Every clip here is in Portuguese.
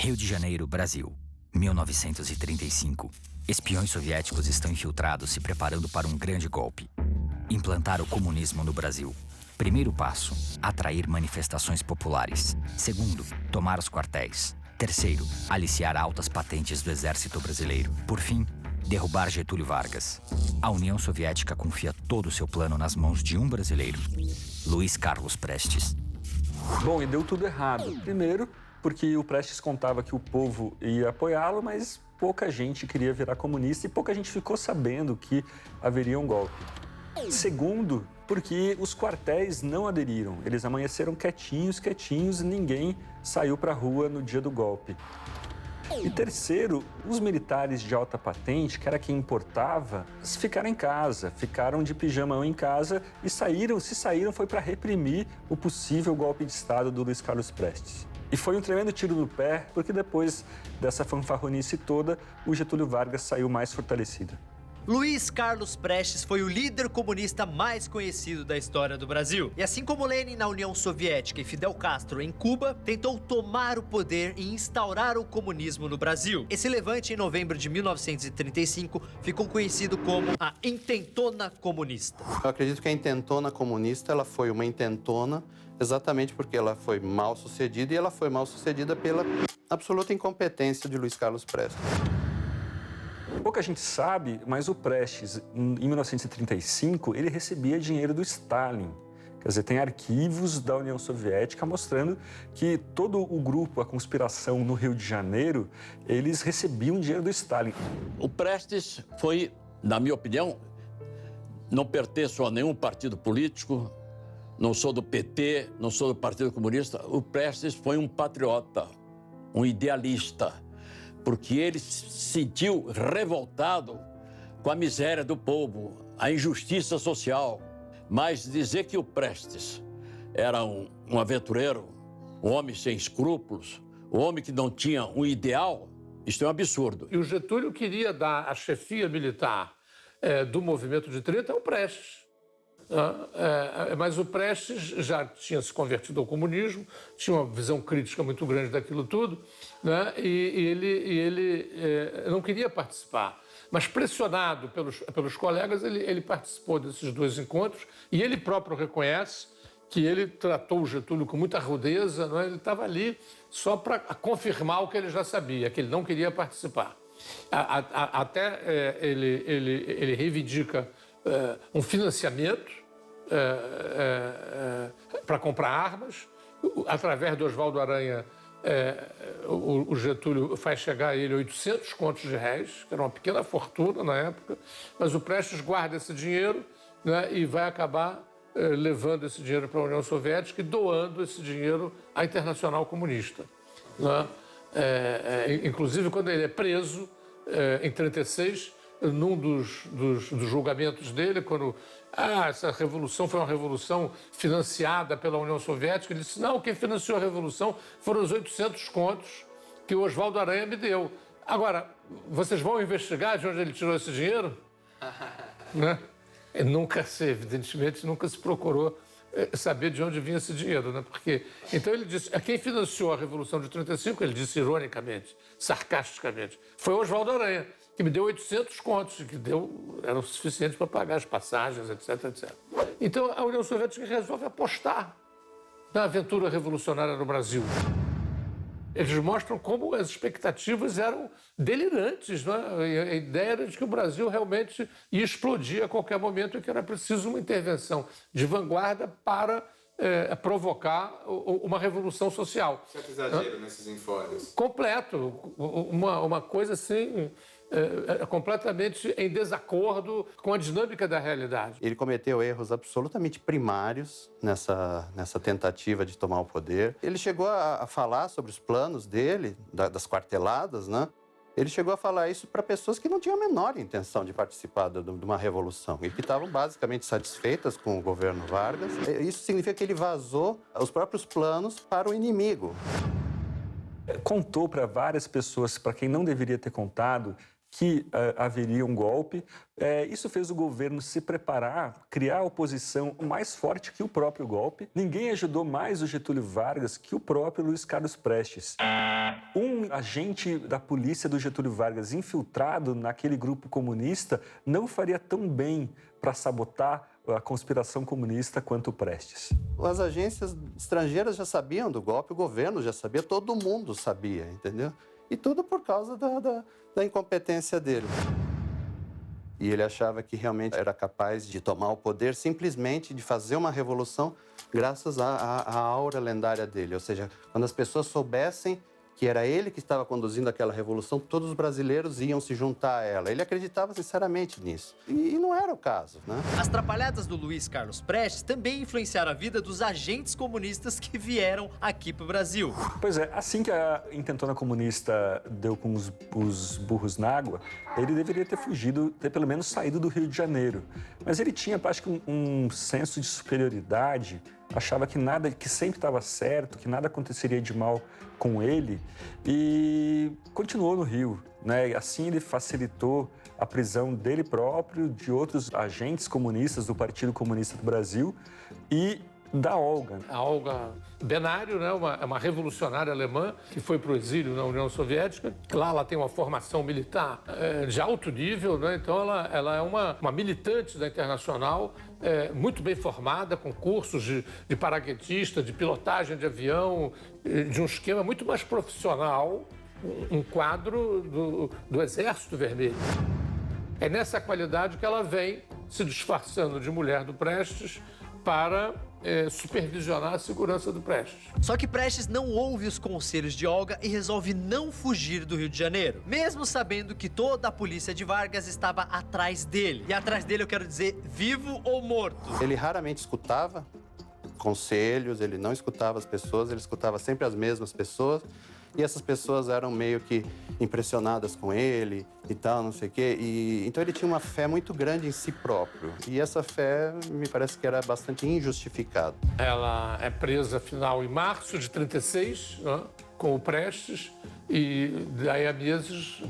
Rio de Janeiro, Brasil, 1935. Espiões soviéticos estão infiltrados se preparando para um grande golpe. Implantar o comunismo no Brasil. Primeiro passo, atrair manifestações populares. Segundo, tomar os quartéis. Terceiro, aliciar altas patentes do exército brasileiro. Por fim, derrubar Getúlio Vargas. A União Soviética confia todo o seu plano nas mãos de um brasileiro, Luiz Carlos Prestes. Bom, e deu tudo errado. Primeiro, porque o Prestes contava que o povo ia apoiá-lo, mas pouca gente queria virar comunista e pouca gente ficou sabendo que haveria um golpe. Segundo, porque os quartéis não aderiram. Eles amanheceram quietinhos e ninguém saiu para a rua no dia do golpe. E terceiro, os militares de alta patente, que era quem importava, ficaram em casa, ficaram de pijamão em casa e se saíram foi para reprimir o possível golpe de Estado do Luiz Carlos Prestes. E foi um tremendo tiro no pé, porque depois dessa fanfarronice toda, o Getúlio Vargas saiu mais fortalecido. Luiz Carlos Prestes foi o líder comunista mais conhecido da história do Brasil. E assim como Lenin na União Soviética e Fidel Castro em Cuba, tentou tomar o poder e instaurar o comunismo no Brasil. Esse levante, em novembro de 1935, ficou conhecido como a Intentona Comunista. Eu acredito que a Intentona Comunista ela foi uma intentona exatamente porque ela foi mal sucedida e ela foi mal sucedida pela absoluta incompetência de Luiz Carlos Prestes. Pouca gente sabe, mas o Prestes, em 1935, ele recebia dinheiro do Stalin. Quer dizer, tem arquivos da União Soviética mostrando que todo o grupo, a conspiração no Rio de Janeiro, eles recebiam dinheiro do Stalin. O Prestes foi, na minha opinião, não pertenço a nenhum partido político, não sou do PT, não sou do Partido Comunista. O Prestes foi um patriota, um idealista, porque ele se sentiu revoltado com a miséria do povo, a injustiça social. Mas dizer que o Prestes era um aventureiro, um homem sem escrúpulos, um homem que não tinha um ideal, isto é um absurdo. E o Getúlio queria dar a chefia militar do movimento de 30 ao Prestes. Mas o Prestes já tinha se convertido ao comunismo, tinha uma visão crítica muito grande daquilo tudo, né? E ele não queria participar. Mas pressionado pelos colegas, ele participou desses dois encontros e ele próprio reconhece que ele tratou o Getúlio com muita rudeza, não é? Ele estava ali só para confirmar o que ele já sabia, que ele não queria participar. Até ele reivindica um financiamento para comprar armas. Através do Oswaldo Aranha, o Getúlio faz chegar a ele 800 contos de réis, que era uma pequena fortuna na época, mas o Prestes guarda esse dinheiro, né, e vai acabar levando esse dinheiro para a União Soviética e doando esse dinheiro à Internacional Comunista, né? Inclusive, quando ele é preso, em 1936, num dos julgamentos dele, quando essa revolução foi uma revolução financiada pela União Soviética, ele disse, não, quem financiou a revolução foram os 800 contos que o Oswaldo Aranha me deu. Agora, vocês vão investigar de onde ele tirou esse dinheiro? Né? Evidentemente, nunca se procurou saber de onde vinha esse dinheiro, né? Porque, então ele disse, quem financiou a Revolução de 35, ele disse ironicamente, sarcasticamente, foi o Oswaldo Aranha, que me deu 800 contos, que eram suficientes para pagar as passagens, etc, etc. Então a União Soviética resolve apostar na aventura revolucionária no Brasil. Eles mostram como as expectativas eram delirantes, né? A ideia era de que o Brasil realmente ia explodir a qualquer momento e que era preciso uma intervenção de vanguarda para provocar uma revolução social. Certo exagero nesses informes. Completo. Uma coisa assim, completamente em desacordo com a dinâmica da realidade. Ele cometeu erros absolutamente primários nessa tentativa de tomar o poder. Ele chegou a falar sobre os planos dele, das quarteladas, né? Ele chegou a falar isso para pessoas que não tinham a menor intenção de participar de uma revolução e que estavam basicamente satisfeitas com o governo Vargas. Isso significa que ele vazou os próprios planos para o inimigo. Contou para várias pessoas, para quem não deveria ter contado, que haveria um golpe. Isso fez o governo se preparar, criar a oposição mais forte que o próprio golpe. Ninguém ajudou mais o Getúlio Vargas que o próprio Luiz Carlos Prestes. Um agente da polícia do Getúlio Vargas infiltrado naquele grupo comunista não faria tão bem para sabotar a conspiração comunista quanto o Prestes. As agências estrangeiras já sabiam do golpe, o governo já sabia, todo mundo sabia, entendeu? E tudo por causa da incompetência dele. E ele achava que realmente era capaz de tomar o poder simplesmente de fazer uma revolução graças à aura lendária dele. Ou seja, quando as pessoas soubessem que era ele que estava conduzindo aquela revolução, todos os brasileiros iam se juntar a ela. Ele acreditava sinceramente nisso. E não era o caso, né? As trapalhadas do Luiz Carlos Prestes também influenciaram a vida dos agentes comunistas que vieram aqui para o Brasil. Pois é, assim que a intentona comunista deu com os burros na água, ele deveria ter fugido, ter pelo menos saído do Rio de Janeiro. Mas ele tinha, acho que, um senso de superioridade, achava que sempre estava certo, que nada aconteceria de mal com ele e continuou no Rio, né? Assim ele facilitou a prisão dele próprio, de outros agentes comunistas do Partido Comunista do Brasil e da Olga. A Olga Benário, né, uma revolucionária alemã que foi para o exílio na União Soviética. Lá ela tem uma formação militar de alto nível, né? Então ela é uma militante da Internacional, muito bem formada, com cursos de paraquedista, de pilotagem de avião, de um esquema muito mais profissional, um quadro do Exército Vermelho. É nessa qualidade que ela vem se disfarçando de mulher do Prestes para supervisionar a segurança do Prestes. Só que Prestes não ouve os conselhos de Olga e resolve não fugir do Rio de Janeiro, mesmo sabendo que toda a polícia de Vargas estava atrás dele. E atrás dele eu quero dizer vivo ou morto. Ele raramente escutava conselhos, ele não escutava as pessoas, ele escutava sempre as mesmas pessoas. E essas pessoas eram meio que impressionadas com ele e tal, não sei o quê. Então ele tinha uma fé muito grande em si próprio. E essa fé me parece que era bastante injustificada. Ela é presa, afinal, em março de 36, né, com o Prestes. E daí a meses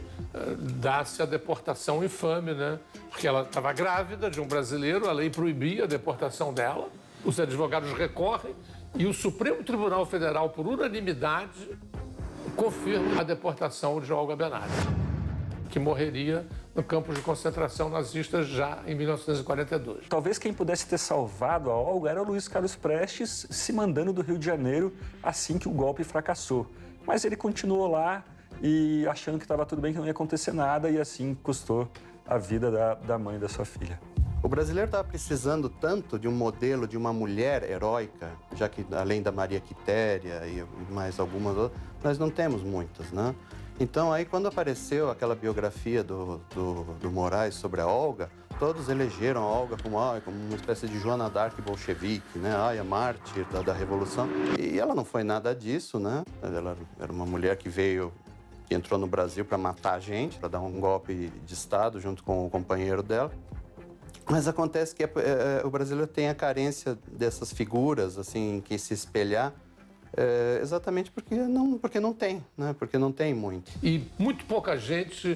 dá-se a deportação infame, né? Porque ela estava grávida de um brasileiro, a lei proibia a deportação dela. Os advogados recorrem e o Supremo Tribunal Federal, por unanimidade, confirma a deportação de Olga Benário, que morreria no campo de concentração nazista já em 1942. Talvez quem pudesse ter salvado a Olga era o Luiz Carlos Prestes se mandando do Rio de Janeiro assim que o golpe fracassou. Mas ele continuou lá e achando que estava tudo bem, que não ia acontecer nada, e assim custou a vida da mãe da sua filha. O brasileiro estava precisando tanto de um modelo de uma mulher heróica, já que além da Maria Quitéria e mais algumas outras, nós não temos muitas, né? Então aí quando apareceu aquela biografia do Moraes sobre a Olga, todos elegeram a Olga como uma espécie de Joana d'Arc bolchevique, né? A mártir da Revolução. E ela não foi nada disso, né? Ela era uma mulher que entrou no Brasil para matar a gente, para dar um golpe de Estado junto com o companheiro dela. Mas acontece que o brasileiro tem a carência dessas figuras, assim, que se espelhar, exatamente porque não tem, né? Porque não tem muito. E muito pouca gente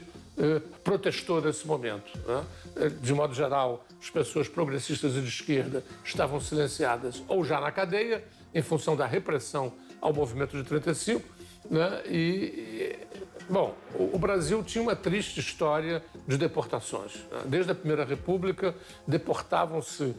protestou nesse momento, né? De modo geral, as pessoas progressistas e de esquerda estavam silenciadas ou já na cadeia, em função da repressão ao movimento de 35, né? Bom, o Brasil tinha uma triste história de deportações. Desde a Primeira República, deportavam-se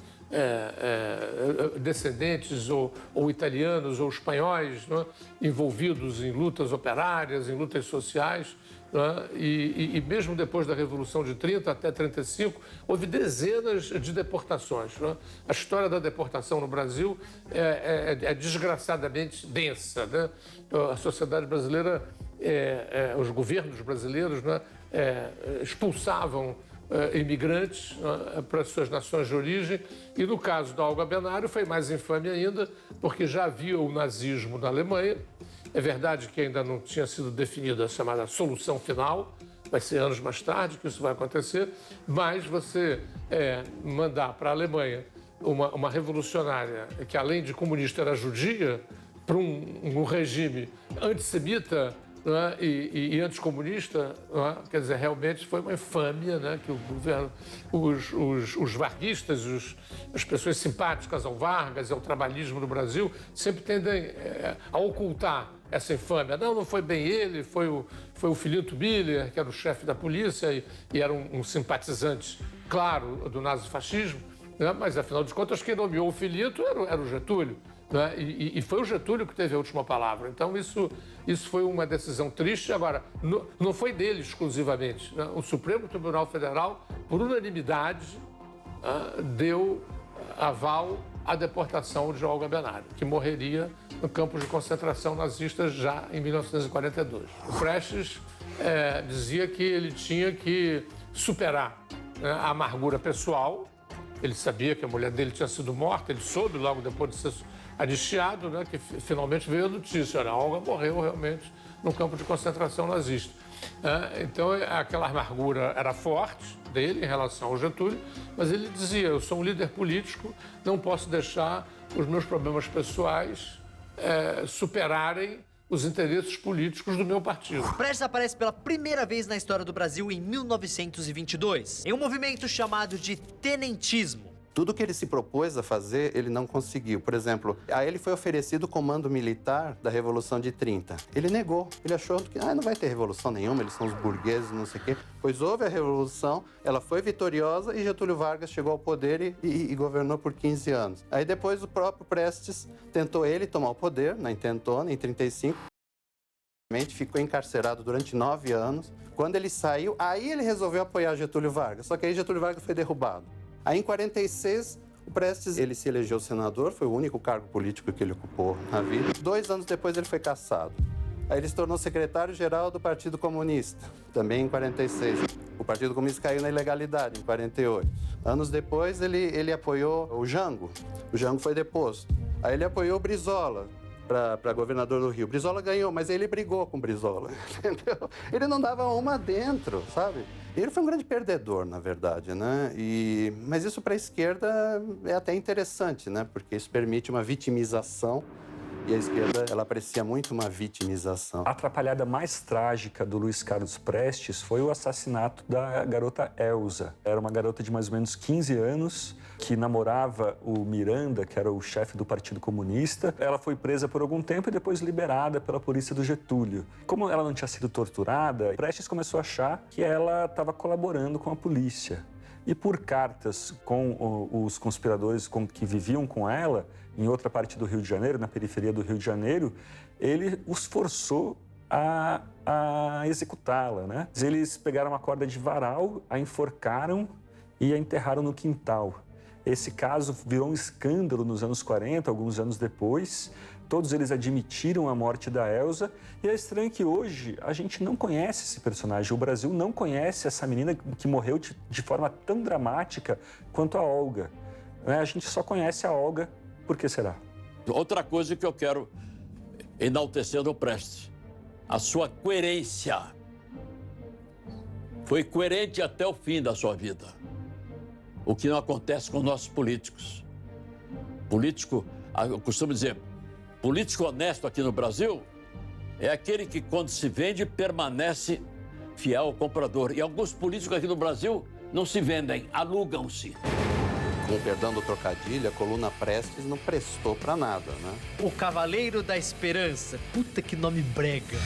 descendentes ou italianos ou espanhóis, né, envolvidos em lutas operárias, em lutas sociais. Né, e mesmo depois da Revolução de 30 até 35, houve dezenas de deportações. Né? A história da deportação no Brasil é desgraçadamente densa. Né? A sociedade brasileira, os governos brasileiros, né, expulsavam imigrantes, né, para as suas nações de origem. E no caso da Olga Benário foi mais infame ainda, porque já havia o nazismo na Alemanha. É verdade que ainda não tinha sido definida a chamada solução final, vai ser anos mais tarde que isso vai acontecer, mas você mandar para a Alemanha uma revolucionária que, além de comunista, era judia, para um regime antissemita, né, e anticomunista, né, quer dizer, realmente foi uma infâmia, né, que o governo, os varguistas, as pessoas simpáticas ao Vargas e ao trabalhismo no Brasil sempre tendem a ocultar essa infâmia. Não foi bem ele, foi o Filito Miller, que era o chefe da polícia e era um simpatizante, claro, do nazifascismo, né, mas, afinal de contas, quem nomeou o Filito era o Getúlio. Né? E foi o Getúlio que teve a última palavra. Então, isso foi uma decisão triste. Agora, não foi dele exclusivamente, né? O Supremo Tribunal Federal, por unanimidade, deu aval à deportação de Olga Benário, que morreria no campo de concentração nazista já em 1942. O Prestes dizia que ele tinha que superar, né, a amargura pessoal. Ele sabia que a mulher dele tinha sido morta, ele soube logo depois de ser anistiado, né, que finalmente veio a notícia, a Olga morreu realmente no campo de concentração nazista. Então, aquela amargura era forte dele em relação ao Getúlio, mas ele dizia, eu sou um líder político, não posso deixar os meus problemas pessoais superarem os interesses políticos do meu partido. Prestes aparece pela primeira vez na história do Brasil em 1922, em um movimento chamado de tenentismo. Tudo que ele se propôs a fazer, ele não conseguiu. Por exemplo, a ele foi oferecido o comando militar da Revolução de 30. Ele negou. Ele achou que não vai ter revolução nenhuma, eles são os burgueses, não sei o quê. Pois houve a revolução, ela foi vitoriosa e Getúlio Vargas chegou ao poder e governou por 15 anos. Aí depois o próprio Prestes tentou ele tomar o poder, na intentona, em 35. Ficou encarcerado durante 9 anos. Quando ele saiu, aí ele resolveu apoiar Getúlio Vargas. Só que aí Getúlio Vargas foi derrubado. Aí, em 46, o Prestes, ele se elegeu senador, foi o único cargo político que ele ocupou na vida. 2 anos depois, ele foi cassado. Aí ele se tornou secretário-geral do Partido Comunista, também em 46. O Partido Comunista caiu na ilegalidade, em 48. Anos depois, ele apoiou o Jango. O Jango foi deposto. Aí ele apoiou o Brizola para governador do Rio. Brizola ganhou, mas ele brigou com o Brizola, entendeu? Ele não dava uma dentro, sabe? Ele foi um grande perdedor, na verdade, né? Mas isso para a esquerda é até interessante, né? Porque isso permite uma vitimização e a esquerda, ela aprecia muito uma vitimização. A atrapalhada mais trágica do Luiz Carlos Prestes foi o assassinato da garota Elza. Era uma garota de mais ou menos 15 anos que namorava o Miranda, que era o chefe do Partido Comunista. Ela foi presa por algum tempo e depois liberada pela polícia do Getúlio. Como ela não tinha sido torturada, Prestes começou a achar que ela estava colaborando com a polícia. E por cartas com os conspiradores que viviam com ela, em outra parte do Rio de Janeiro, na periferia do Rio de Janeiro, ele os forçou a executá-la, né? Eles pegaram uma corda de varal, a enforcaram e a enterraram no quintal. Esse caso virou um escândalo nos anos 40, alguns anos depois. Todos eles admitiram a morte da Elza. E é estranho que hoje a gente não conhece esse personagem. O Brasil não conhece essa menina que morreu de forma tão dramática quanto a Olga. A gente só conhece a Olga. Por que será? Outra coisa que eu quero enaltecer no Prestes, a sua coerência. Foi coerente até o fim da sua vida. O que não acontece com nossos políticos. Político, eu costumo dizer, político honesto aqui no Brasil é aquele que, quando se vende, permanece fiel ao comprador. E alguns políticos aqui no Brasil não se vendem, alugam-se. Com o perdão do trocadilho, a coluna Prestes não prestou pra nada, né? O Cavaleiro da Esperança. Puta que nome brega.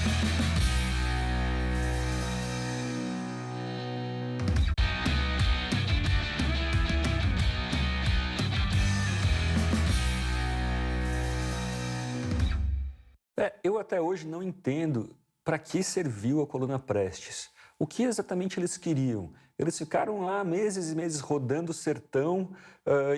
Eu até hoje não entendo para que serviu a coluna Prestes. O que exatamente eles queriam? Eles ficaram lá meses e meses rodando o sertão,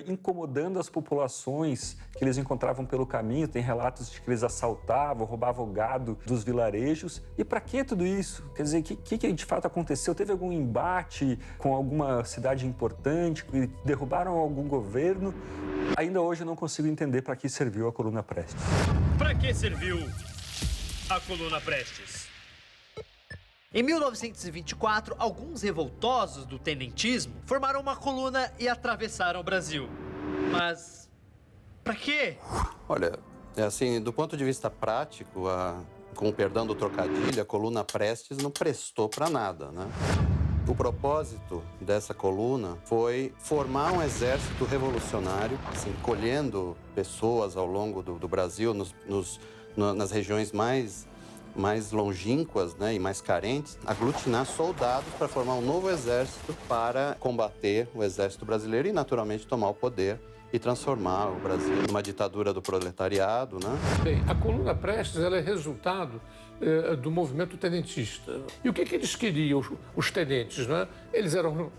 incomodando as populações que eles encontravam pelo caminho. Tem relatos de que eles assaltavam, roubavam o gado dos vilarejos. E para que tudo isso? Quer dizer, o que de fato aconteceu? Teve algum embate com alguma cidade importante? Derrubaram algum governo? Ainda hoje eu não consigo entender para que serviu a coluna Prestes. Para que serviu a coluna Prestes? Em 1924, alguns revoltosos do tenentismo formaram uma coluna e atravessaram o Brasil. Mas, pra quê? Olha, assim, do ponto de vista prático, Com o perdão do trocadilho, a coluna Prestes não prestou para nada, né? O propósito dessa coluna foi formar um exército revolucionário, assim, colhendo pessoas ao longo do Brasil, nas regiões mais longínquas, né, e mais carentes, aglutinar soldados para formar um novo exército para combater o exército brasileiro e, naturalmente, tomar o poder e transformar o Brasil numa ditadura do proletariado, né? Bem, a coluna Prestes ela é resultado do movimento tenentista. E o que eles queriam, os tenentes, né? Eles eram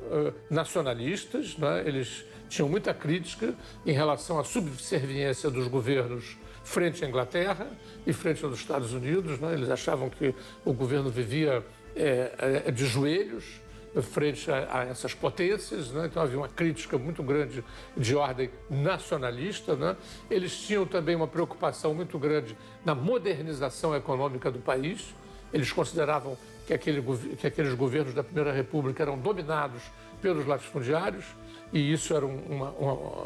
nacionalistas, né? Eles tinham muita crítica em relação à subserviência dos governos frente à Inglaterra e frente aos Estados Unidos, né? Eles achavam que o governo vivia de joelhos frente a essas potências, né? Então havia uma crítica muito grande de ordem nacionalista, né? Eles tinham também uma preocupação muito grande na modernização econômica do país. Eles consideravam que aqueles governos da Primeira República eram dominados pelos latifundiários e isso era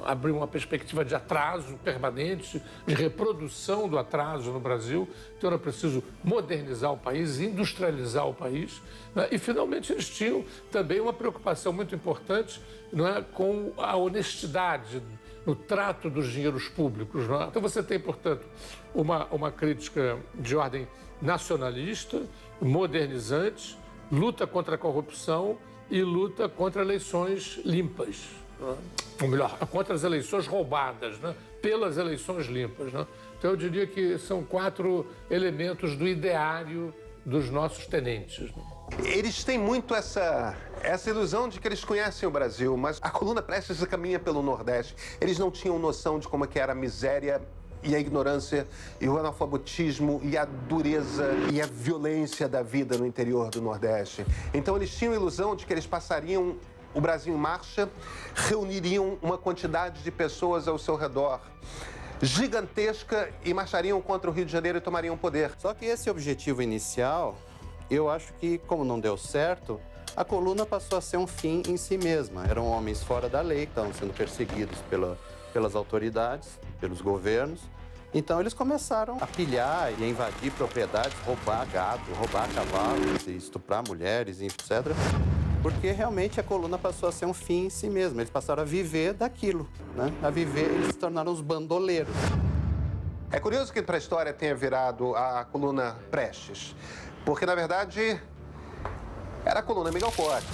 abriu uma perspectiva de atraso permanente, de reprodução do atraso no Brasil. Então era preciso modernizar o país, industrializar o país, né? E finalmente eles tinham também uma preocupação muito importante, né, com a honestidade no trato dos dinheiros públicos, né? Então você tem, portanto, uma crítica de ordem nacionalista, modernizante, luta contra a corrupção e luta contra eleições limpas, né? Ou melhor, contra as eleições roubadas, né? Pelas eleições limpas, né? Então eu diria que são 4 elementos do ideário dos nossos tenentes, né? Eles têm muito essa ilusão de que eles conhecem o Brasil, mas a coluna Prestes caminha pelo Nordeste. Eles não tinham noção de como é que era a miséria e a ignorância e o analfabetismo e a dureza e a violência da vida no interior do Nordeste. Então eles tinham a ilusão de que eles passariam o Brasil em marcha, reuniriam uma quantidade de pessoas ao seu redor gigantesca e marchariam contra o Rio de Janeiro e tomariam o poder. Só que esse objetivo inicial, eu acho que, como não deu certo, a coluna passou a ser um fim em si mesma. Eram homens fora da lei, que estavam sendo perseguidos pelas autoridades, pelos governos. Então eles começaram a pilhar e a invadir propriedades, roubar gado, roubar cavalos, estuprar mulheres, etc. Porque realmente a coluna passou a ser um fim em si mesma. Eles passaram a viver daquilo, né? A viver, eles se tornaram os bandoleiros. É curioso que para a história tenha virado a coluna Prestes, porque na verdade era a coluna Miguel Costa.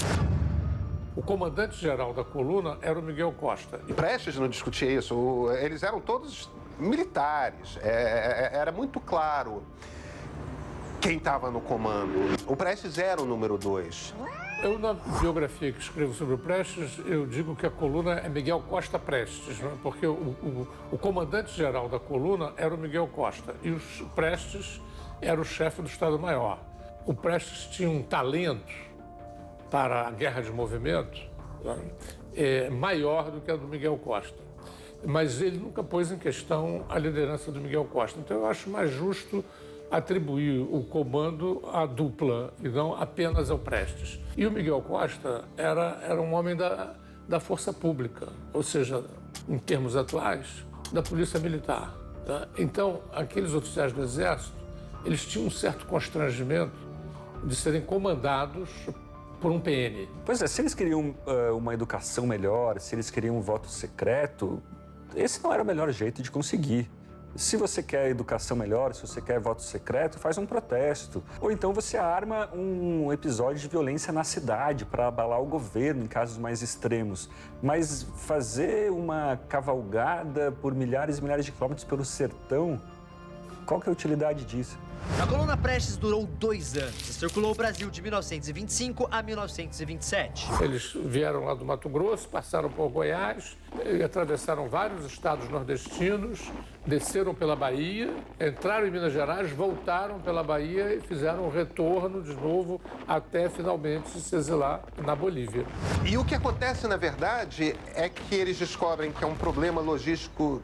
O comandante-geral da coluna era o Miguel Costa. E Prestes não discutia isso, eles eram todos militares, era muito claro quem estava no comando. O Prestes era o número 2. Eu, na biografia que escrevo sobre o Prestes, eu digo que a coluna é Miguel Costa Prestes, né? Porque o comandante-geral da coluna era o Miguel Costa e o Prestes era o chefe do Estado-Maior. O Prestes tinha um talento para a guerra de movimento, né, maior do que a do Miguel Costa. Mas ele nunca pôs em questão a liderança do Miguel Costa. Então eu acho mais justo atribuir o comando à dupla e não apenas ao Prestes. E o Miguel Costa era um homem da força pública, ou seja, em termos atuais, da polícia militar, tá? Então, aqueles oficiais do Exército, eles tinham um certo constrangimento de serem comandados por um PN. Pois é, se eles queriam uma educação melhor, se eles queriam um voto secreto, esse não era o melhor jeito de conseguir. Se você quer educação melhor, se você quer voto secreto, faz um protesto. Ou então você arma um episódio de violência na cidade para abalar o governo em casos mais extremos. Mas fazer uma cavalgada por milhares e milhares de quilômetros pelo sertão, qual que é a utilidade disso? A coluna Prestes durou 2 anos e circulou o Brasil de 1925 a 1927. Eles vieram lá do Mato Grosso, passaram por Goiás, atravessaram vários estados nordestinos, desceram pela Bahia, entraram em Minas Gerais, voltaram pela Bahia e fizeram um retorno de novo até finalmente se exilar na Bolívia. E o que acontece, na verdade, é que eles descobrem que é um problema logístico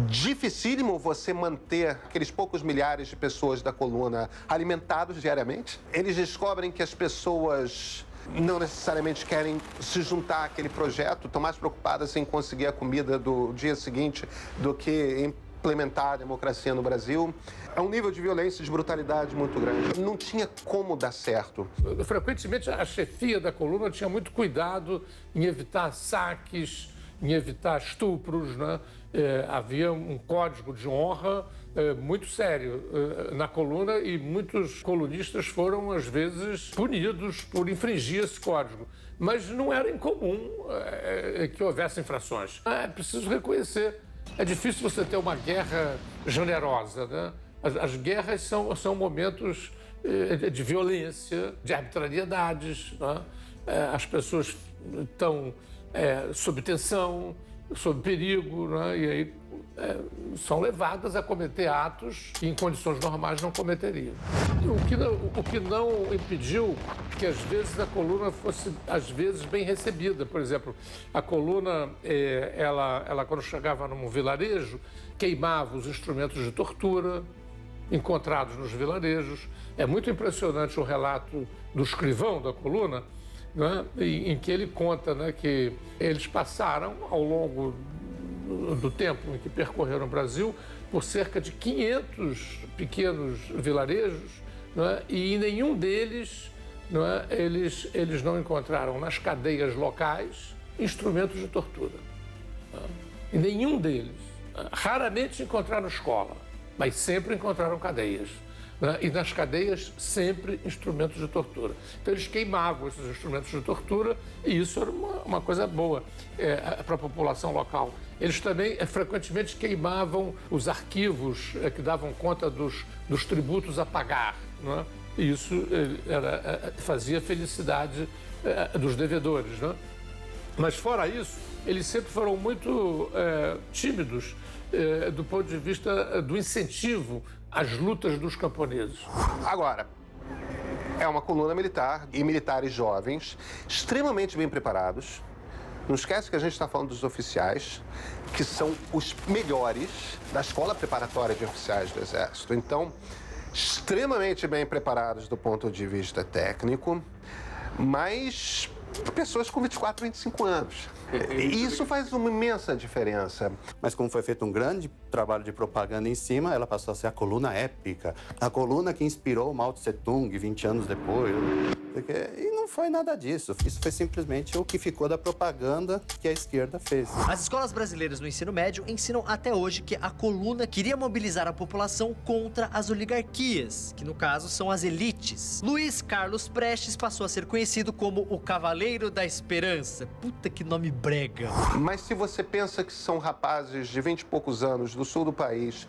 dificílimo você manter aqueles poucos milhares de pessoas da coluna alimentados diariamente. Eles descobrem que as pessoas não necessariamente querem se juntar àquele projeto, estão mais preocupadas em conseguir a comida do dia seguinte do que em implementar a democracia no Brasil. É um nível de violência e de brutalidade muito grande. Não tinha como dar certo. Frequentemente, a chefia da coluna tinha muito cuidado em evitar saques, em evitar estupros, né? Havia um código de honra muito sério na coluna e muitos colunistas foram, às vezes, punidos por infringir esse código. Mas não era incomum que houvesse infrações. É preciso reconhecer. É difícil você ter uma guerra generosa, né? As guerras são momentos de violência, de arbitrariedades, né? As pessoas estão sob tensão, sob perigo, né? E aí são levadas a cometer atos que em condições normais não cometeriam. O que não impediu que às vezes a coluna fosse às vezes bem recebida. Por exemplo, a coluna, ela quando chegava num vilarejo, queimava os instrumentos de tortura encontrados nos vilarejos. É muito impressionante o relato do escrivão da coluna, né, em que ele conta, né, que eles passaram ao longo do tempo em que percorreram o Brasil por cerca de 500 pequenos vilarejos, né, e em nenhum deles, né, eles não encontraram nas cadeias locais instrumentos de tortura. Né? Em nenhum deles. Raramente encontraram escola, mas sempre encontraram cadeias. Né? E nas cadeias, sempre instrumentos de tortura. Então, eles queimavam esses instrumentos de tortura e isso era uma coisa boa para a população local. Eles também, frequentemente, queimavam os arquivos que davam conta dos tributos a pagar. Né? E isso fazia felicidade dos devedores. Né? Mas, fora isso, eles sempre foram muito tímidos do ponto de vista do incentivo às lutas dos camponeses. Agora, é uma coluna militar e militares jovens, extremamente bem preparados. Não esquece que a gente está falando dos oficiais, que são os melhores da escola preparatória de oficiais do Exército. Então, extremamente bem preparados do ponto de vista técnico, mas pessoas com 24, 25 anos. E isso faz uma imensa diferença. Mas como foi feito um grande trabalho de propaganda em cima, ela passou a ser a coluna épica. A coluna que inspirou Mao Tse-tung 20 anos depois. E não foi nada disso. Isso foi simplesmente o que ficou da propaganda que a esquerda fez. As escolas brasileiras no ensino médio ensinam até hoje que a coluna queria mobilizar a população contra as oligarquias, que no caso são as elites. Luiz Carlos Prestes passou a ser conhecido como o Cavaleiro da Esperança. Puta que nome brega. Mas se você pensa que são rapazes de 20 e poucos anos do sul do país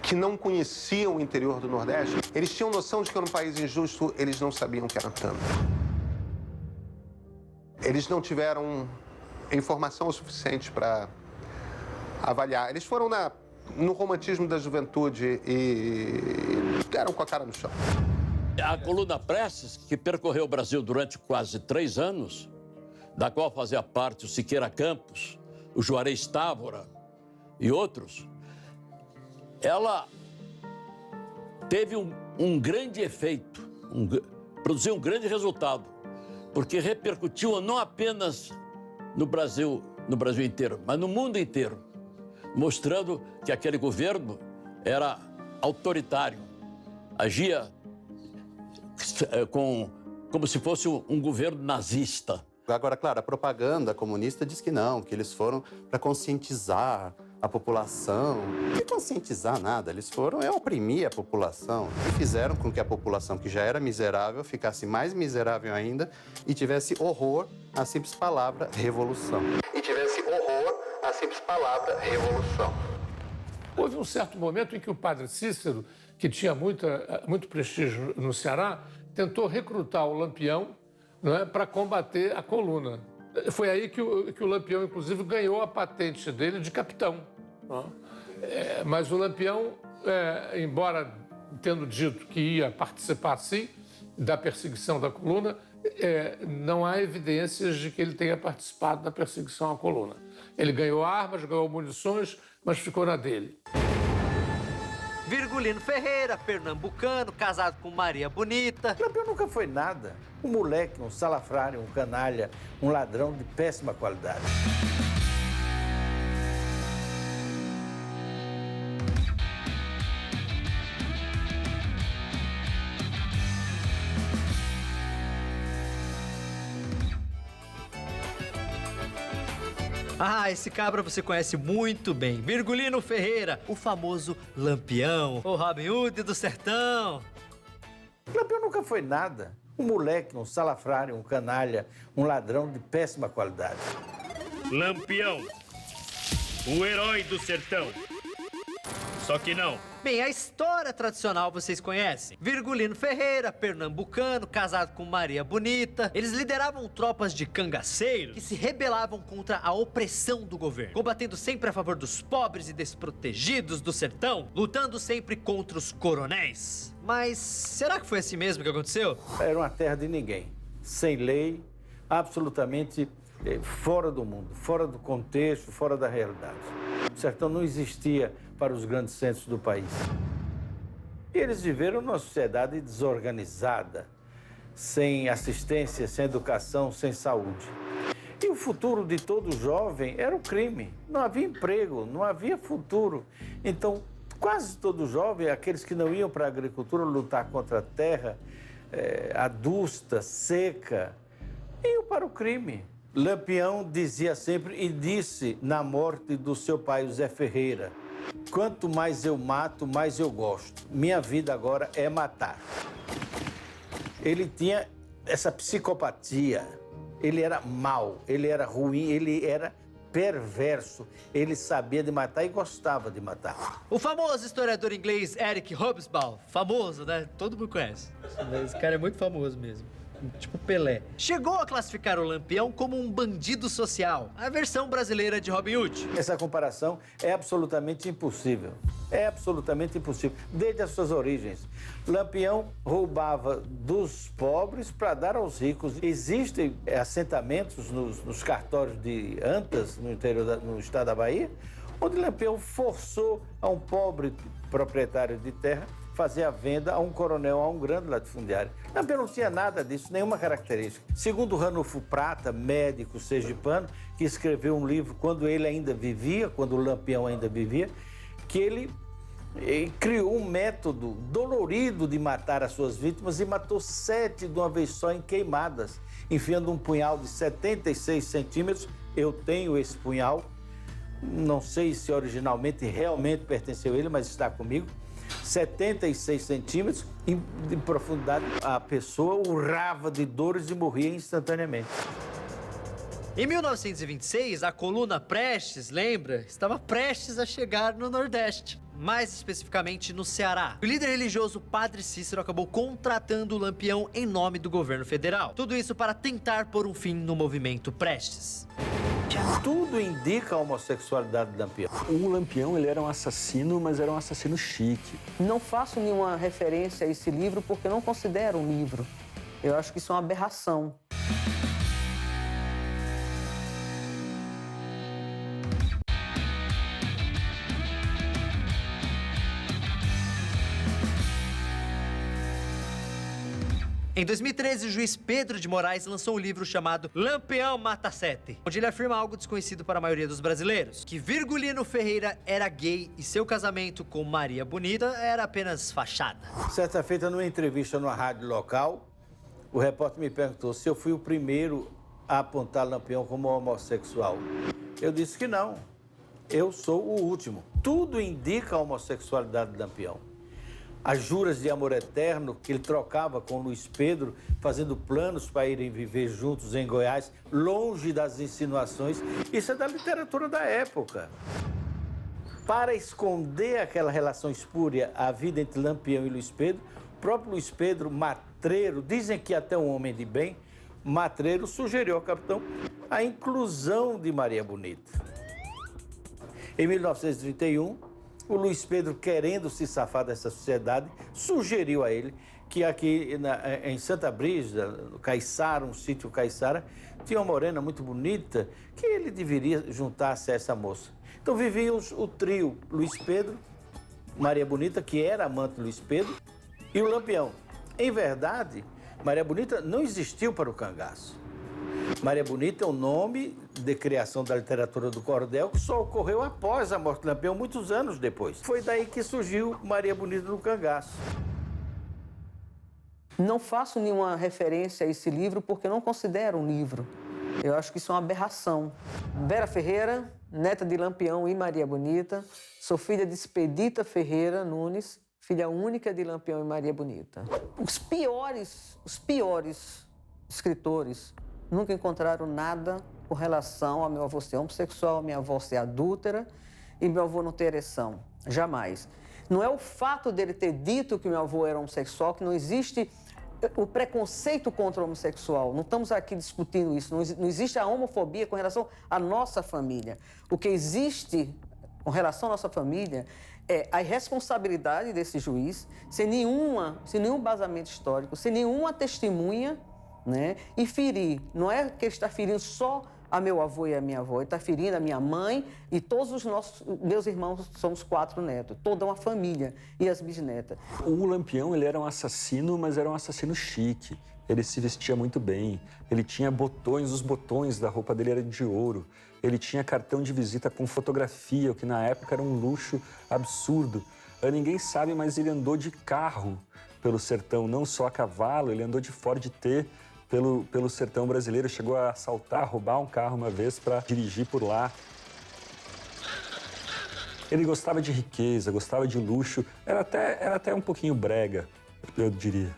que não conheciam o interior do Nordeste, eles tinham noção de que era um país injusto, eles não sabiam que era tanto. Eles não tiveram informação o suficiente para avaliar. Eles foram no romantismo da juventude e deram com a cara no chão. A coluna Prestes, que percorreu o Brasil durante quase 3 anos, da qual fazia parte o Siqueira Campos, o Juarez Távora e outros, ela teve um grande efeito, produziu um grande resultado, porque repercutiu não apenas no Brasil inteiro, mas no mundo inteiro, mostrando que aquele governo era autoritário, agia como se fosse um governo nazista. Agora, claro, a propaganda comunista diz que não, que eles foram para conscientizar a população. Não conscientizar nada, eles foram oprimir a população. E fizeram com que a população, que já era miserável, ficasse mais miserável ainda e tivesse horror à simples palavra revolução. Houve um certo momento em que o padre Cícero, que tinha muito prestígio no Ceará, tentou recrutar o Lampião, não é, para combater a coluna. Foi aí que o Lampião, inclusive, ganhou a patente dele de capitão. Mas o Lampião, embora tendo dito que ia participar, sim, da perseguição da coluna, não há evidências de que ele tenha participado da perseguição à coluna. Ele ganhou armas, ganhou munições, mas ficou na dele. Virgulino Ferreira, pernambucano, casado com Maria Bonita. Lampião nunca foi nada. Um moleque, um salafrário, um canalha, um ladrão de péssima qualidade. Ah, esse cabra você conhece muito bem. Virgulino Ferreira, o famoso Lampião, o Robin Hood do sertão. Lampião nunca foi nada. Um moleque, um salafrário, um canalha, um ladrão de péssima qualidade. Lampião, o herói do sertão. Só que não. Bem, a história tradicional vocês conhecem. Virgulino Ferreira, pernambucano, casado com Maria Bonita. Eles lideravam tropas de cangaceiros que se rebelavam contra a opressão do governo, combatendo sempre a favor dos pobres e desprotegidos do sertão, lutando sempre contra os coronéis. Mas será que foi assim mesmo que aconteceu? Era uma terra de ninguém, sem lei, absolutamente fora do mundo, fora do contexto, fora da realidade. O sertão não existia para os grandes centros do país. E eles viveram numa sociedade desorganizada, sem assistência, sem educação, sem saúde. E o futuro de todo jovem era o crime. Não havia emprego, não havia futuro. Então, quase todo jovem, aqueles que não iam para a agricultura lutar contra a terra adusta, seca, iam para o crime. Lampião dizia sempre e disse na morte do seu pai, Zé Ferreira: quanto mais eu mato, mais eu gosto. Minha vida agora é matar. Ele tinha essa psicopatia. Ele era mau, ele era ruim, ele era perverso. Ele sabia de matar e gostava de matar. O famoso historiador inglês Eric Hobsbawm, famoso, né? Todo mundo conhece. Esse cara é muito famoso mesmo. Tipo Pelé. Chegou a classificar o Lampião como um bandido social, a versão brasileira de Robin Hood. Essa comparação é absolutamente impossível. É absolutamente impossível, desde as suas origens. Lampião roubava dos pobres para dar aos ricos. Existem assentamentos nos cartórios de Antas, no interior no estado da Bahia, onde Lampião forçou a um pobre proprietário de terra fazer a venda a um coronel, a um grande latifundiário. Lampião não tinha nada disso, nenhuma característica. Segundo Ranulfo Prata, médico sergipano, que escreveu um livro quando ele ainda vivia, quando o Lampião ainda vivia, que ele criou um método dolorido de matar as suas vítimas e matou 7 de uma vez só em queimadas, enfiando um punhal de 76 centímetros. Eu tenho esse punhal, não sei se originalmente realmente pertenceu a ele, mas está comigo. 76 centímetros de profundidade. A pessoa urrava de dores e morria instantaneamente. Em 1926, a coluna Prestes, lembra? Estava prestes a chegar no Nordeste, mais especificamente no Ceará. O líder religioso Padre Cícero acabou contratando o Lampião em nome do governo federal. Tudo isso para tentar pôr um fim no movimento Prestes. Tudo indica a homossexualidade do Lampião. O Lampião, ele era um assassino, mas era um assassino chique. Não faço nenhuma referência a esse livro porque não considero um livro. Eu acho que isso é uma aberração. Em 2013, o juiz Pedro de Moraes lançou um livro chamado Lampião Mata 7, onde ele afirma algo desconhecido para a maioria dos brasileiros, que Virgulino Ferreira era gay e seu casamento com Maria Bonita era apenas fachada. Certa feita, numa entrevista numa rádio local, o repórter me perguntou se eu fui o primeiro a apontar Lampião como homossexual. Eu disse que não, eu sou o último. Tudo indica a homossexualidade de Lampião. As juras de amor eterno que ele trocava com Luiz Pedro, fazendo planos para irem viver juntos em Goiás, longe das insinuações. Isso é da literatura da época. Para esconder aquela relação espúria, a vida entre Lampião e Luiz Pedro, o próprio Luiz Pedro, matreiro, dizem que até um homem de bem, matreiro, sugeriu ao capitão a inclusão de Maria Bonita. Em 1931, o Luiz Pedro, querendo se safar dessa sociedade, sugeriu a ele que aqui em Santa Brígida, no Caiçara, um sítio Caiçara, tinha uma morena muito bonita que ele deveria juntar-se a essa moça. Então viviam o trio Luiz Pedro, Maria Bonita, que era amante de Luiz Pedro, e o Lampião. Em verdade, Maria Bonita não existiu para o cangaço. Maria Bonita é um nome de criação da literatura do cordel que só ocorreu após a morte do Lampião, muitos anos depois. Foi daí que surgiu Maria Bonita no cangaço. Não faço nenhuma referência a esse livro porque não considero um livro. Eu acho que isso é uma aberração. Vera Ferreira, neta de Lampião e Maria Bonita, sou filha de Expedita Ferreira Nunes, filha única de Lampião e Maria Bonita. Os piores escritores nunca encontraram nada com relação ao meu avô ser homossexual, minha avó ser adúltera e meu avô não ter ereção. Jamais. Não é o fato dele ter dito que meu avô era homossexual, que não existe o preconceito contra o homossexual. Não estamos aqui discutindo isso. Não existe a homofobia com relação à nossa família. O que existe com relação à nossa família é a irresponsabilidade desse juiz, sem nenhum embasamento histórico, sem nenhuma testemunha, né? E ferir. Não é que ele está ferindo só a meu avô e a minha avó, ele está ferindo a minha mãe e todos os meus irmãos, somos 4 netos, toda uma família e as bisnetas. O Lampião, ele era um assassino, mas era um assassino chique. Ele se vestia muito bem, ele tinha botões, os botões da roupa dele eram de ouro. Ele tinha cartão de visita com fotografia, o que na época era um luxo absurdo. Ninguém sabe, mas ele andou de carro pelo sertão, não só a cavalo, ele andou de Ford T pelo sertão brasileiro, chegou a assaltar, roubar um carro uma vez para dirigir por lá. Ele gostava de riqueza, gostava de luxo, era até um pouquinho brega, eu diria.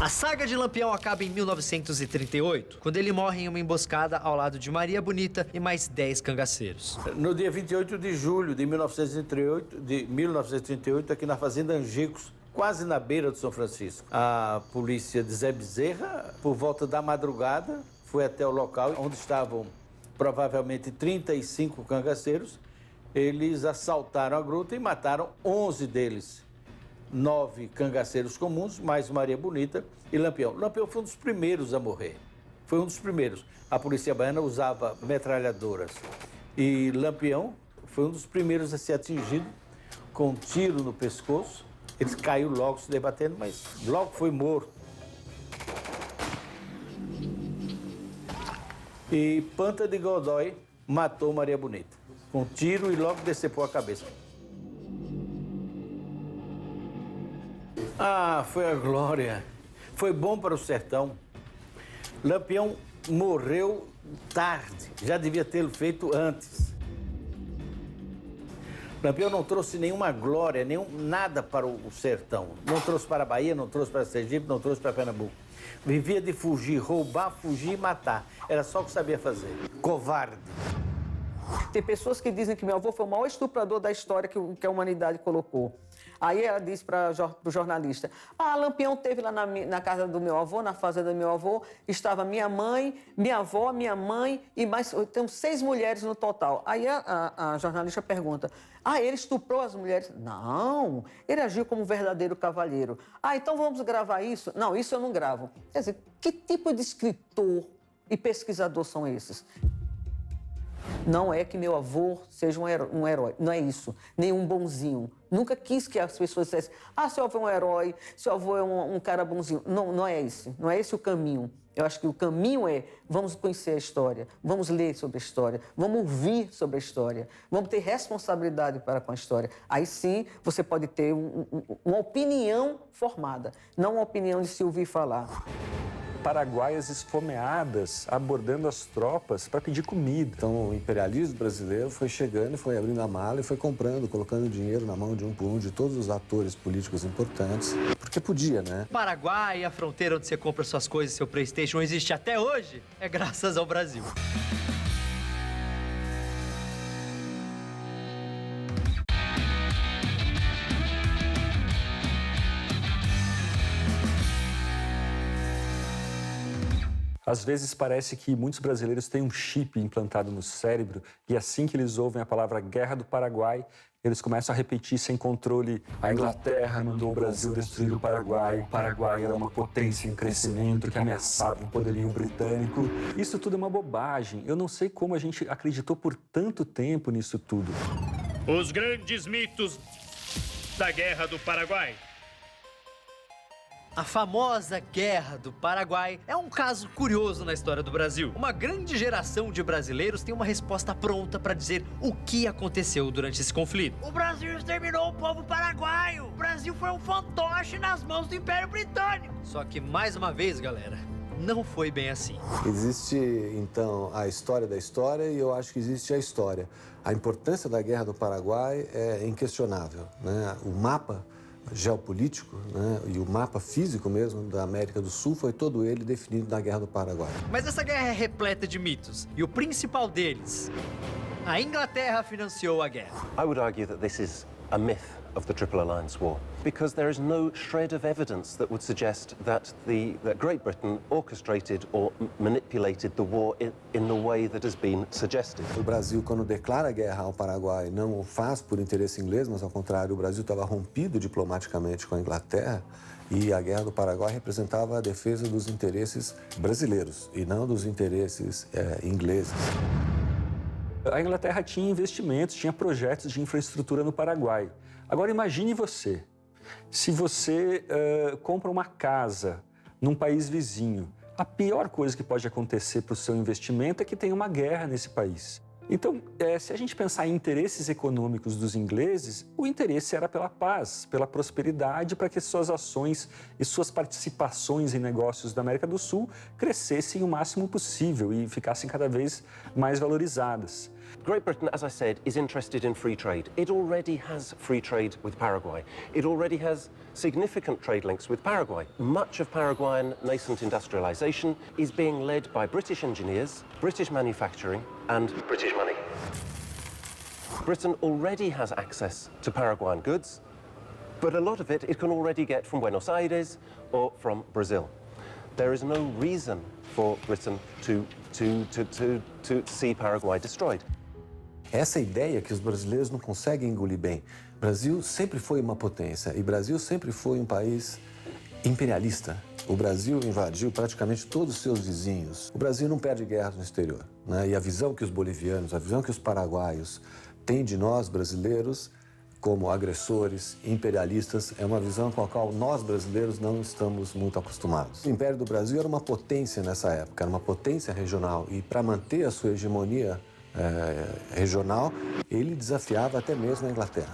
A saga de Lampião acaba em 1938, quando ele morre em uma emboscada ao lado de Maria Bonita e mais 10 cangaceiros. No dia 28 de julho de 1938, aqui na Fazenda Angicos, quase na beira do São Francisco. A polícia de Zé Bezerra, por volta da madrugada, foi até o local onde estavam provavelmente 35 cangaceiros. Eles assaltaram a gruta e mataram 11 deles. 9 cangaceiros comuns, mais Maria Bonita e Lampião. Lampião foi um dos primeiros a morrer. Foi um dos primeiros. A polícia baiana usava metralhadoras. E Lampião foi um dos primeiros a ser atingido com um tiro no pescoço. Ele caiu logo se debatendo, mas logo foi morto. E Panta de Godoy matou Maria Bonita, com um tiro e logo decepou a cabeça. Ah, foi a glória. Foi bom para o sertão. Lampião morreu tarde, já devia tê-lo feito antes. Lampião não trouxe nenhuma glória, nada para o sertão. Não trouxe para a Bahia, não trouxe para Sergipe, não trouxe para Pernambuco. Vivia de fugir, roubar, fugir e matar. Era só o que sabia fazer. Covarde. Tem pessoas que dizem que meu avô foi o maior estuprador da história que a humanidade colocou. Aí ela disse para o jornalista, Lampião teve lá na casa do meu avô, na fazenda do meu avô, estava minha mãe, minha avó, minha mãe e mais, tem 6 mulheres no total. Aí a jornalista pergunta, ele estuprou as mulheres? Não, ele agiu como um verdadeiro cavalheiro. Então vamos gravar isso? Não, isso eu não gravo. Quer dizer, que tipo de escritor e pesquisador são esses? Não é que meu avô seja um herói, não é isso, nem um bonzinho. Nunca quis que as pessoas dissessem, seu avô é um herói, seu avô é um cara bonzinho. Não é esse, não é esse o caminho. Eu acho que o caminho é, vamos conhecer a história, vamos ler sobre a história, vamos ouvir sobre a história, vamos ter responsabilidade para com a história. Aí sim, você pode ter uma opinião formada, não uma opinião de se ouvir falar. Paraguaias esfomeadas, abordando as tropas para pedir comida. Então, o imperialismo brasileiro foi chegando, foi abrindo a mala e foi comprando, colocando dinheiro na mão de um por um de todos os atores políticos importantes, porque podia, né? Paraguai, a fronteira onde você compra suas coisas, seu PlayStation, existe até hoje, é graças ao Brasil. Às vezes parece que muitos brasileiros têm um chip implantado no cérebro e assim que eles ouvem a palavra Guerra do Paraguai, eles começam a repetir sem controle. A Inglaterra mandou o Brasil destruir o Paraguai era uma potência em crescimento que ameaçava o poderio britânico. Isso tudo é uma bobagem. Eu não sei como a gente acreditou por tanto tempo nisso tudo. Os grandes mitos da Guerra do Paraguai. A famosa Guerra do Paraguai é um caso curioso na história do Brasil. Uma grande geração de brasileiros tem uma resposta pronta para dizer o que aconteceu durante esse conflito. O Brasil exterminou o povo paraguaio. O Brasil foi um fantoche nas mãos do Império Britânico. Só que, mais uma vez, galera, não foi bem assim. Existe, então, a história da história e eu acho que existe a história. A importância da Guerra do Paraguai é inquestionável, né? O mapa geopolítico, né, e o mapa físico mesmo da América do Sul foi todo ele definido na Guerra do Paraguai. Mas essa guerra é repleta de mitos, e o principal deles: a Inglaterra financiou a guerra. I would argue that this is a myth of the Triple Alliance War, because there is no shred of evidence that would suggest that Great Britain orchestrated or manipulated the war in the way that has been suggested. O Brasil, quando declara guerra ao Paraguai, não o faz por interesse inglês, mas ao contrário, o Brasil estava rompido diplomaticamente com a Inglaterra e a Guerra do Paraguai representava a defesa dos interesses brasileiros e não dos interesses ingleses. A Inglaterra tinha investimentos, tinha projetos de infraestrutura no Paraguai. Agora imagine você, se você compra uma casa num país vizinho, a pior coisa que pode acontecer para o seu investimento é que tenha uma guerra nesse país. Então, se a gente pensar em interesses econômicos dos ingleses, o interesse era pela paz, pela prosperidade, para que suas ações e suas participações em negócios da América do Sul crescessem o máximo possível e ficassem cada vez mais valorizadas. Great Britain, as I said, is interested in free trade. It already has free trade with Paraguay. It already has significant trade links with Paraguay. Much of Paraguayan nascent industrialization is being led by British engineers, British manufacturing, and British money. Britain already has access to Paraguayan goods, but a lot of it can already get from Buenos Aires or from Brazil. There is no reason for Britain to see Paraguay destroyed. Essa ideia que os brasileiros não conseguem engolir bem. O Brasil sempre foi uma potência e o Brasil sempre foi um país imperialista. O Brasil invadiu praticamente todos os seus vizinhos. O Brasil não perde guerras no exterior, né? E a visão que os bolivianos, a visão que os paraguaios têm de nós brasileiros como agressores, imperialistas, é uma visão com a qual nós brasileiros não estamos muito acostumados. O Império do Brasil era uma potência nessa época, era uma potência regional e para manter a sua hegemonia regional, ele desafiava até mesmo a Inglaterra.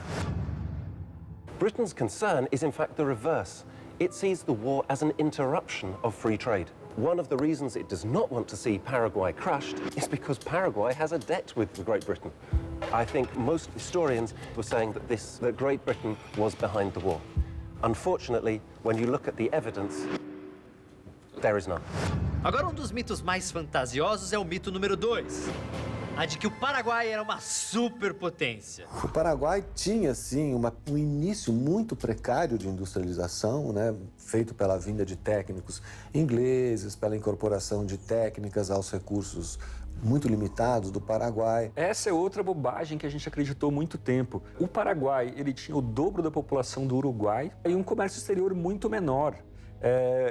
Britain's concern is in fact the reverse. It sees the war as an interruption of free trade. One of the reasons it does not want to see Paraguay crushed is because Paraguay has a debt with Great Britain. I think most historians were saying that Great Britain was behind the war. Unfortunately, when you look at the evidence, there is none. Agora, um dos mitos mais fantasiosos é o mito número 2. A de que o Paraguai era uma superpotência. O Paraguai tinha, sim, um início muito precário de industrialização, né, feito pela vinda de técnicos ingleses, pela incorporação de técnicas aos recursos muito limitados do Paraguai. Essa é outra bobagem que a gente acreditou há muito tempo. O Paraguai, ele tinha o dobro da população do Uruguai e um comércio exterior muito menor.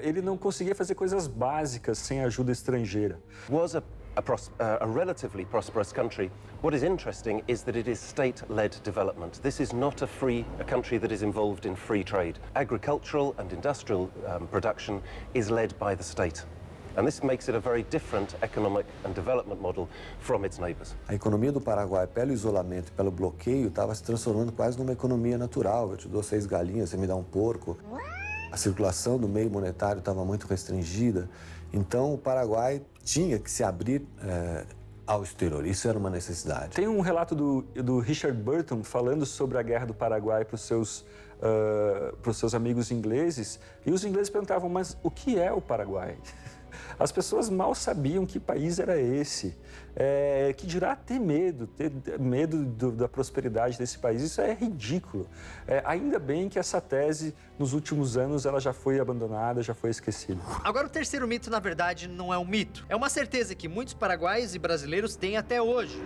Ele não conseguia fazer coisas básicas sem ajuda estrangeira. Was a relatively prosperous country. What is interesting is that it is state-led development. This is not a country that is involved in free trade. Agricultural and industrial production is led by the state. And this makes it a very different economic and development model from its neighbors. A economia do Paraguai, pelo isolamento, pelo bloqueio, estava se transformando quase numa economia natural. Eu te dou 6 galinhas, você me dá um porco. A circulação do meio monetário estava muito restringida. Então, o Paraguai tinha que se abrir ao exterior. Isso era uma necessidade. Tem um relato do Richard Burton falando sobre a Guerra do Paraguai para os seus amigos ingleses. E os ingleses perguntavam, mas o que é o Paraguai? As pessoas mal sabiam que país era esse. Que dirá ter medo da prosperidade desse país. Isso é ridículo. Ainda bem que essa tese, nos últimos anos, ela já foi abandonada, já foi esquecida. Agora, o terceiro mito, na verdade, não é um mito. É uma certeza que muitos paraguaios e brasileiros têm até hoje.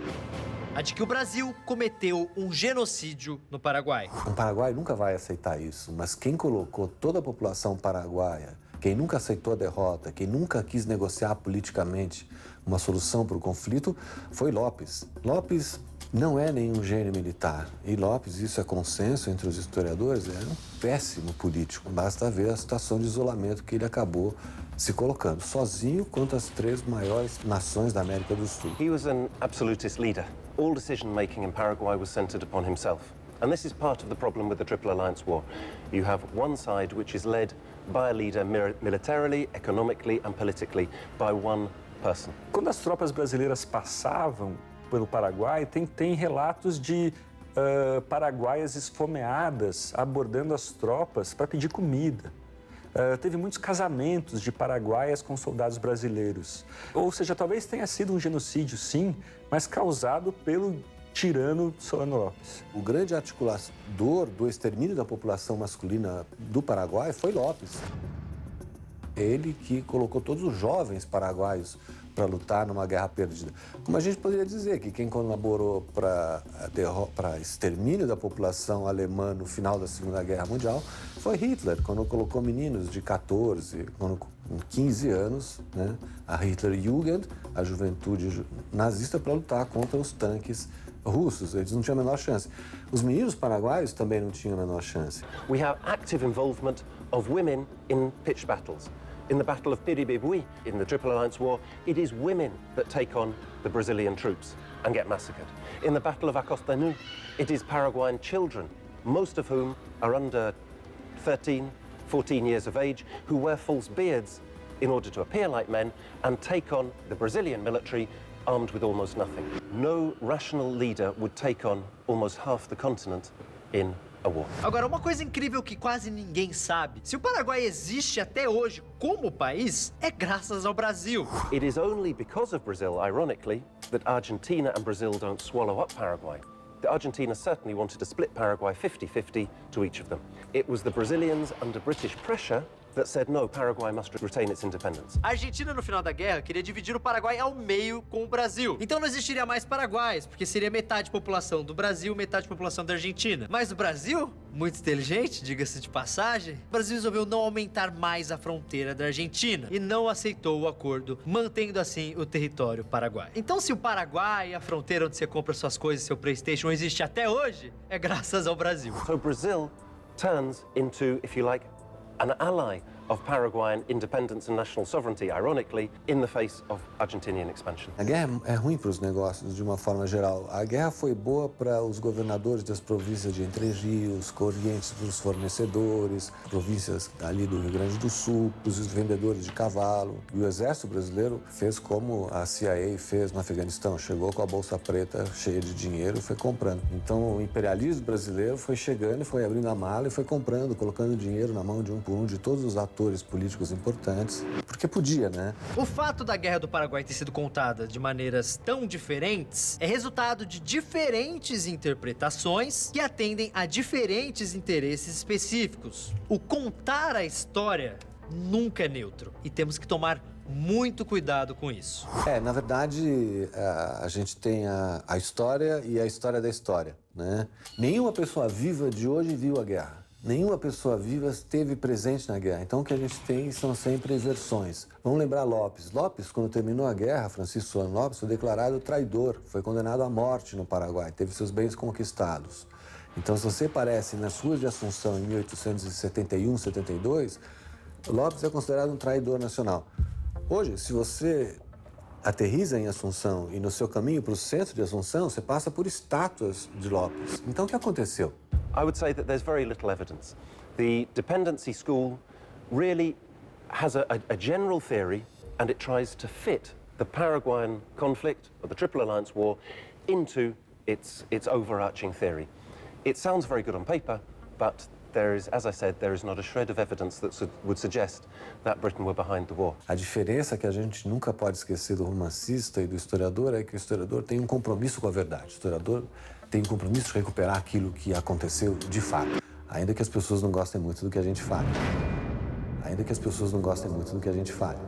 A de que o Brasil cometeu um genocídio no Paraguai. O Paraguai nunca vai aceitar isso, mas quem colocou toda a população paraguaia, quem nunca aceitou a derrota, quem nunca quis negociar politicamente uma solução para o conflito, foi López. López não é nenhum gênio militar. E López, isso é consenso entre os historiadores, é um péssimo político. Basta ver a situação de isolamento que ele acabou se colocando, sozinho contra as 3 maiores nações da América do Sul. He was an absolutist leader. All decision-making in Paraguay was centered upon himself. And this is part of the problem with the Triple Alliance War. You have one side which is led by a leader militarily, economically and politically by one person. Quando as tropas brasileiras passavam pelo Paraguai, tem relatos de paraguaias esfomeadas abordando as tropas para pedir comida. Teve muitos casamentos de paraguaias com soldados brasileiros. Ou seja, talvez tenha sido um genocídio, sim, mas causado pelo tirano Solano Lopes. O grande articulador do extermínio da população masculina do Paraguai foi Lopes. Ele que colocou todos os jovens paraguaios para lutar numa guerra perdida. Como a gente poderia dizer que quem colaborou para extermínio da população alemã no final da Segunda Guerra Mundial foi Hitler, quando colocou meninos de 14, com 15 anos, né, a Hitlerjugend, a juventude nazista, para lutar contra os tanques russos. Eles não tinham a menor chance. Os meninos paraguaios também não tinham a menor chance. We have active involvement of women in pitched battles. In the Battle of Piribebui, in the Triple Alliance War, it is women that take on the Brazilian troops and get massacred. In the Battle of Acostanu, it is Paraguayan children, most of whom are under 13, 14 years of age, who wear false beards in order to appear like men and take on the Brazilian military armed with almost nothing. No rational leader would take on almost half the continent in a war. Agora, uma coisa incrível que quase ninguém sabe: se o Paraguai existe até hoje como país, é graças ao Brasil. It is only because of Brazil, ironically, that Argentina and Brazil don't swallow up Paraguay. The Argentina certainly wanted to split Paraguay 50-50 to each of them. It was the Brazilians under British pressure that said no, Paraguay must retain its independence. A Argentina, no final da guerra, queria dividir o Paraguai ao meio com o Brasil. Então não existiria mais paraguaios, porque seria metade população do Brasil, metade população da Argentina. Mas o Brasil, muito inteligente, diga-se de passagem, o Brasil resolveu não aumentar mais a fronteira da Argentina e não aceitou o acordo, mantendo assim o território paraguaio. Então, se o Paraguai, a fronteira onde você compra suas coisas, seu PlayStation, existe até hoje, é graças ao Brasil. So Brazil turns into, if you like, an ally of Paraguayan independence and national sovereignty, ironically, in the face of Argentinian expansion. A guerra é ruim para os negócios, de uma forma geral. A guerra foi boa para os governadores das províncias de Entre Rios, Corrientes para os fornecedores, províncias ali do Rio Grande do Sul, os vendedores de cavalo. E o exército brasileiro fez como a CIA fez no Afeganistão, chegou com a bolsa preta cheia de dinheiro e foi comprando. Então o imperialismo brasileiro foi chegando e foi abrindo a mala e foi comprando, colocando dinheiro na mão de um por um de todos os atores políticos importantes, porque podia, né? O fato da Guerra do Paraguai ter sido contada de maneiras tão diferentes é resultado de diferentes interpretações que atendem a diferentes interesses específicos. O contar a história nunca é neutro e temos que tomar muito cuidado com isso. Na verdade, a gente tem a história e a história da história, né? Nenhuma pessoa viva de hoje viu a guerra. Nenhuma pessoa viva esteve presente na guerra. Então, o que a gente tem são sempre versões. Vamos lembrar Lopes. Lopes, quando terminou a guerra, Francisco Solano Lopes foi declarado traidor. Foi condenado à morte no Paraguai. Teve seus bens conquistados. Então, se você aparece nas ruas de Assunção em 1871, 72, Lopes é considerado um traidor nacional. Hoje, se você aterriza em Assunção e no seu caminho para o centro de Assunção, você passa por estátuas de Lopes. Então, o que aconteceu? I would say that there's very little evidence. The dependency school really has a general theory, and it tries to fit the Paraguayan conflict, or the Triple Alliance War, into its overarching theory. It sounds very good on paper, but there is, as I said, there is not a shred of evidence that would suggest that Britain were behind the war. A diferença que a gente nunca pode esquecer do romancista e do historiador é que o historiador tem um compromisso com a verdade. O historiador tem um compromisso de recuperar aquilo que aconteceu de fato, ainda que as pessoas não gostem muito do que a gente fale. Ainda que as pessoas não gostem muito do que a gente fale.